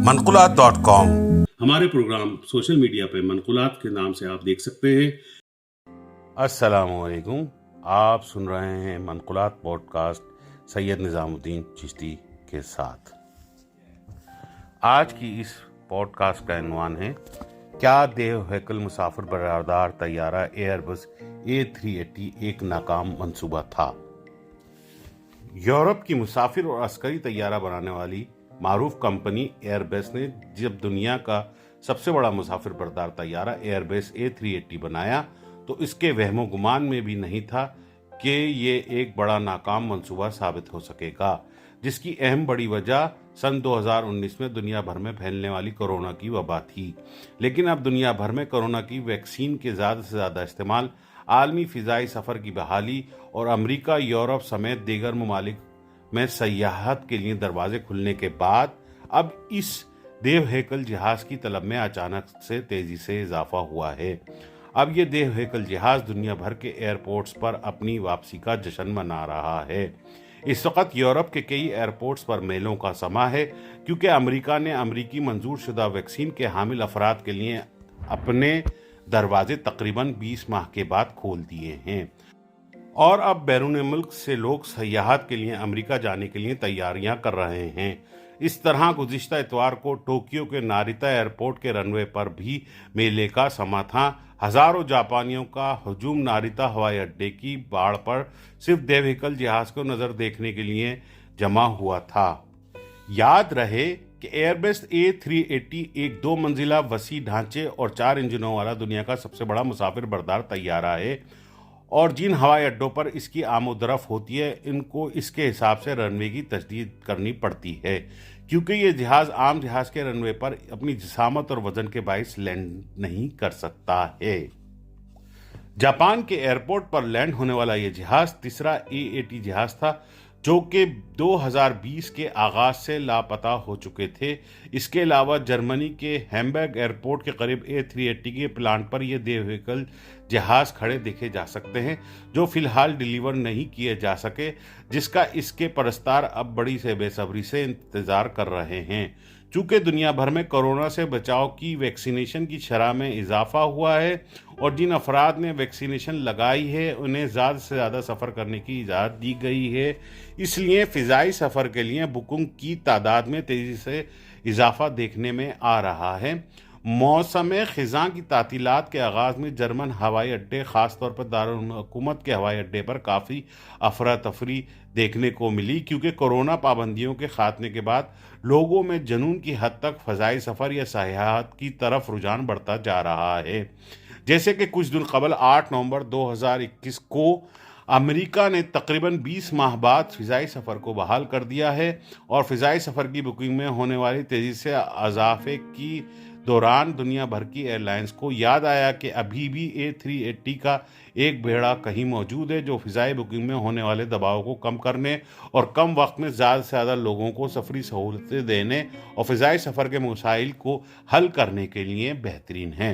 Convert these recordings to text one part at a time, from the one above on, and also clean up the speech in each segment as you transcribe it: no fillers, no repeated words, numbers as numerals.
manqulat.com। हमारे programme social media पे मनकुलात के नाम से आप देख सकते हैं। अस्सलामुअलैकुम, आप सुन रहे हैं मनकुलात पॉडकास्ट सैयद निज़ामुद्दीन चिश्ती के साथ। आज की इस पॉडकास्ट का उन्वान है, क्या देव हैकल मुसाफिर बरदार तैयारा एयरबस A380 एक नाकाम मंसूबा था। यूरोप की मुसाफिर और अस्करी तैयारा बनाने वाली मारूफ कंपनी एयरबस ने जब दुनिया का सबसे बड़ा मुसाफिर बरदार तैयारा एयरबस A380 बनाया तो इसके वहमो गुमान में भी नहीं था कि ये एक बड़ा नाकाम मंसूबा साबित हो सकेगा, जिसकी अहम बड़ी वजह सन 2019 में दुनिया भर में फैलने वाली कोरोना की वबा थी। लेकिन अब दुनिया भर में कोरोना की वैक्सीन के ज़्यादा से ज़्यादा इस्तेमाल, आलमी फ़िज़ाई सफ़र की बहाली और अमेरिका, यूरोप समेत दीगर ममालिक में सयाहत के लिए दरवाजे खुलने के बाद अब इस देव हैकल जहाज की तलब में अचानक से तेजी से इजाफा हुआ है। अब ये देव हैकल जहाज दुनिया भर के एयरपोर्ट्स पर अपनी वापसी का जश्न मना रहा है। इस वक्त यूरोप के कई एयरपोर्ट्स पर मेलों का समा है, क्योंकि अमेरिका ने अमेरिकी मंजूर शुदा वैक्सीन के हामिल अफराद के लिए अपने दरवाजे तकरीबन 20 माह के बाद खोल दिए हैं और अब बैरून मुल्क से लोग सयाहत के लिए अमेरिका जाने के लिए तैयारियां कर रहे हैं। इस तरह गुज़िश्ता इतवार को टोक्यो के नारिता एयरपोर्ट के रनवे पर भी मेले का समा था। हजारों जापानियों का हजूम नारिता हवाई अड्डे की बाड़ पर सिर्फ देव हैकल जहाज को नज़र देखने के लिए जमा हुआ था। याद रहे कि एयरबस A380 एक 2 मंजिला वसी ढांचे और 4 इंजनों वाला दुनिया का सबसे बड़ा मुसाफिर बरदार तैयारा है, और जिन हवाई अड्डों पर इसकी आमोदरफ होती है इनको इसके हिसाब से रनवे की तजदीद करनी पड़ती है, क्योंकि ये जहाज आम जहाज के रनवे पर अपनी जिसामत और वजन के बाइस लैंड नहीं कर सकता है। जापान के एयरपोर्ट पर लैंड होने वाला ये जहाज तीसरा A80 जहाज था जो कि 2020 के आगाज से लापता हो चुके थे। इसके अलावा जर्मनी के हैम्बर्ग एयरपोर्ट के करीब A380 के प्लांट पर ये देव हैकल जहाज खड़े देखे जा सकते हैं, जो फिलहाल डिलीवर नहीं किए जा सके, जिसका इसके परस्तार अब बड़ी से बेसब्री से इंतजार कर रहे हैं। चूँकि दुनिया भर में कोरोना से बचाव की वैक्सीनेशन की शरह में इजाफा हुआ है और जिन अफराद ने वैक्सीनेशन लगाई है उन्हें ज़्यादा से ज़्यादा सफ़र करने की इजाज़त दी गई है, इसलिए फ़िज़ाई सफ़र के लिए बुकिंग की तादाद में तेज़ी से इजाफा देखने में आ रहा है। मौसम ख़िज़ां की तातीलात के आगाज़ में जर्मन हवाई अड्डे, ख़ास तौर पर दारुल हुकूमत के हवाई अड्डे पर काफ़ी अफरा तफरी देखने को मिली, क्योंकि कोरोना पाबंदियों के ख़ात्मे के बाद लोगों में जुनून की हद तक फ़ज़ाई सफ़र या सयाहत की तरफ रुझान बढ़ता जा रहा है। जैसे कि कुछ दिन कबल 8 नवंबर 2021 को अमेरिका ने तकरीबन 20 माह बाद फ़िज़ाई सफ़र को बहाल कर दिया है और फ़िज़ाई सफ़र की बुकिंग में होने वाली तेज़ी से इजाफे की दौरान दुनिया भर की एयरलाइंस को याद आया कि अभी भी A380 का एक बेड़ा कहीं मौजूद है जो फ़िज़ाई बुकिंग में होने वाले दबाव को कम करने और कम वक्त में ज़्यादा से ज़्यादा लोगों को सफरी सहूलतें देने और फ़िज़ाई सफ़र के मसाइल को हल करने के लिए बेहतरीन है।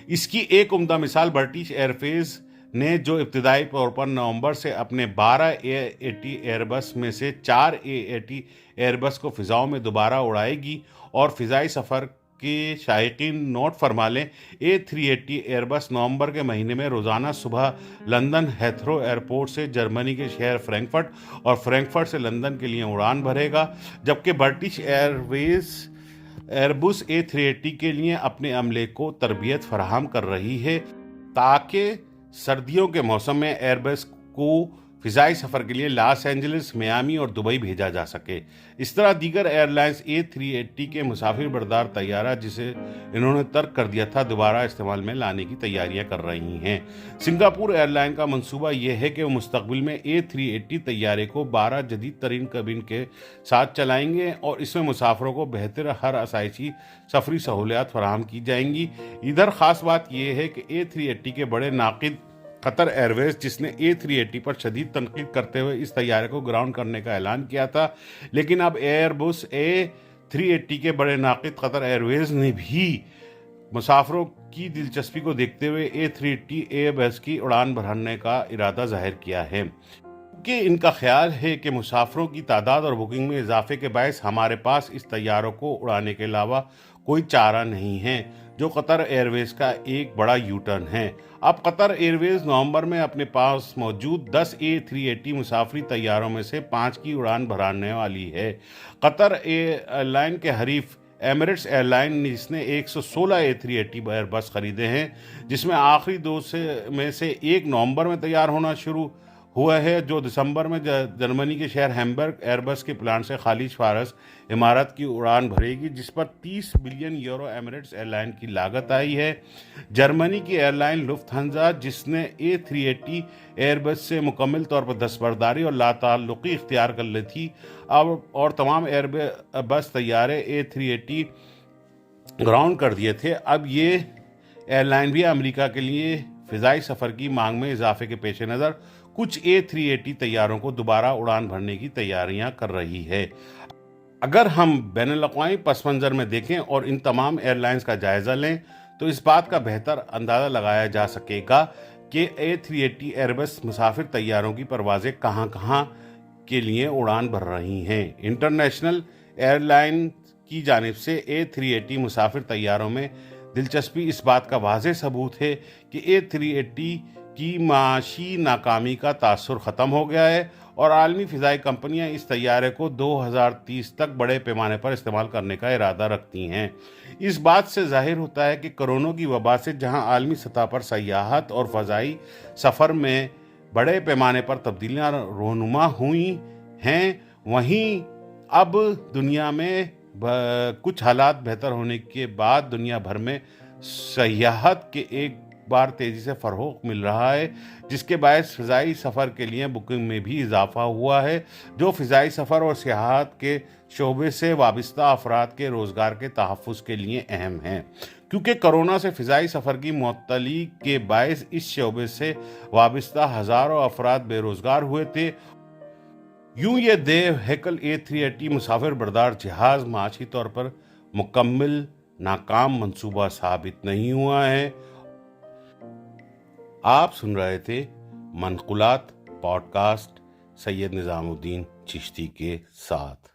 इसकी एक उम्दा मिसाल ब्रिटिश एयरवेज ने, जो इब्तिदाई तौर पर नवंबर से अपने 12 A80 एयरबस में से 4 A80 एयरबस को फ़िज़ाओं में दोबारा उड़ाएगी। और फ़िज़ाई सफ़र के शायकीन नोट फरमा लें, A380 एयरबस नवंबर के महीने में रोज़ाना सुबह लंदन हेथरो एयरपोर्ट से जर्मनी के शहर फ्रैंकफर्ट और फ्रैंकफर्ट से लंदन के लिए उड़ान भरेगा, जबकि ब्रिटिश एयरवेज एयरबस A380 के लिए अपने अमले को तरबियत फराहम कर रही है ताकि सर्दियों के मौसम में एयरबस को फ़िज़ाई सफ़र के लिए लॉस एंजलिस, मियामी और दुबई भेजा जा सके। इस तरह दीगर एयरलाइंस A380 के मुसाफिर बरदार तैयारा, जिसे इन्होंने तर्क कर दिया था, दोबारा इस्तेमाल में लाने की तैयारियां कर रही हैं। सिंगापुर एयरलाइन का मंसूबा यह है कि वो मुस्तकबिल में A380 तैयारे को 12 जदीद तरीन कबिन के साथ चलाएंगे और इसमें मुसाफरों को बेहतर हर आसाइशी सफरी सहूलियात फराहम की जाएंगी। इधर ख़ास बात यह है कि A380 के बड़े नाकिद कतर एयरवेज, जिसने A380 पर शदीद तनकीद करते हुए इस तैयारे को ग्राउंड करने का ऐलान किया था, लेकिन अब एयरबस A380 के बड़े नाकिद कतर एयरवेज ने भी मुसाफरों की दिलचस्पी को देखते हुए A380 एयरबस की उड़ान भरने का इरादा जाहिर किया है। کہ ان کا خیال ہے کہ مسافروں کی تعداد اور بکنگ میں اضافے کے باعث ہمارے پاس اس طیاروں کو اڑانے کے علاوہ کوئی چارہ نہیں ہے، جو قطر ایئر ویز کا ایک بڑا یو ٹرن ہے۔ اب قطر ایئر ویز نومبر میں اپنے پاس موجود 10 A380 مسافری طیاروں میں سے 5 کی اڑان بھرنے والی ہے۔ قطر ایئر لائن کے حریف ایمریٹس ایئر لائن جس نے 116 A380 ایئر بس خریدے ہیں، جس میں آخری 2 میں سے ایک نومبر میں تیار ہونا شروع ہوا ہے، جو دسمبر میں جرمنی کے شہر ہیمبرگ ایئر بس کے پلانٹ سے خلیج فارس امارات کی اڑان بھرے گی، جس پر 30 billion euro Emirates airline کی لاگت آئی ہے۔ جرمنی کی ایئر لائن لفت ہنزا، جس نے A380 ایئر بس سے مکمل طور پر دستبرداری اور لا تعلقی اختیار کر لی تھی، اور تمام ایئر بس طیارے A380 گراؤنڈ کر دیے تھے، اب یہ ایئر لائن بھی امریکہ کے لیے فضائی سفر کی مانگ میں اضافے کے پیش نظر کچھ A380 طیاروں کو دوبارہ اڑان بھرنے کی تیاریاں کر رہی ہے۔ اگر ہم بین الاقوامی پس منظر میں دیکھیں اور ان تمام ایئر لائنز کا جائزہ لیں تو اس بات کا بہتر اندازہ لگایا جا سکے گا کہ A380 ایئر بس مسافر طیاروں کی پروازیں کہاں کہاں کے لیے اڑان بھر رہی ہیں۔ انٹرنیشنل ایئر لائن کی جانب سے A380 مسافر طیاروں میں دلچسپی اس بات کا واضح ثبوت ہے کہ A380 کی معاشی ناکامی کا تاثر ختم ہو گیا ہے اور عالمی فضائی کمپنیاں اس طیارے کو 2030 تک بڑے پیمانے پر استعمال کرنے کا ارادہ رکھتی ہیں۔ اس بات سے ظاہر ہوتا ہے کہ کورونا کی وبا سے جہاں عالمی سطح پر سیاحت اور فضائی سفر میں بڑے پیمانے پر تبدیلیاں رونما ہوئی ہیں، وہیں اب دنیا میں کچھ حالات بہتر ہونے کے بعد دنیا بھر میں سیاحت کے ایک بار تیزی سے فروغ مل رہا ہے، جس کے باعث فضائی سفر کے لیے بکنگ میں بھی اضافہ ہوا ہے، جو فضائی سفر اور سیاحت کے شعبے سے وابستہ افراد کے روزگار کے تحفظ کے لیے اہم ہیں۔ کیونکہ کورونا سے فضائی سفر کی معطلی کے باعث اس شعبے سے وابستہ ہزاروں افراد بے روزگار ہوئے تھے، یوں یہ دیو ہیکل A380 مسافر بردار جہاز معاشی طور پر مکمل ناکام منصوبہ ثابت نہیں ہوا ہے۔ آپ سن رہے تھے منقولات پوڈ کاسٹ سید نظام الدین چشتی کے ساتھ۔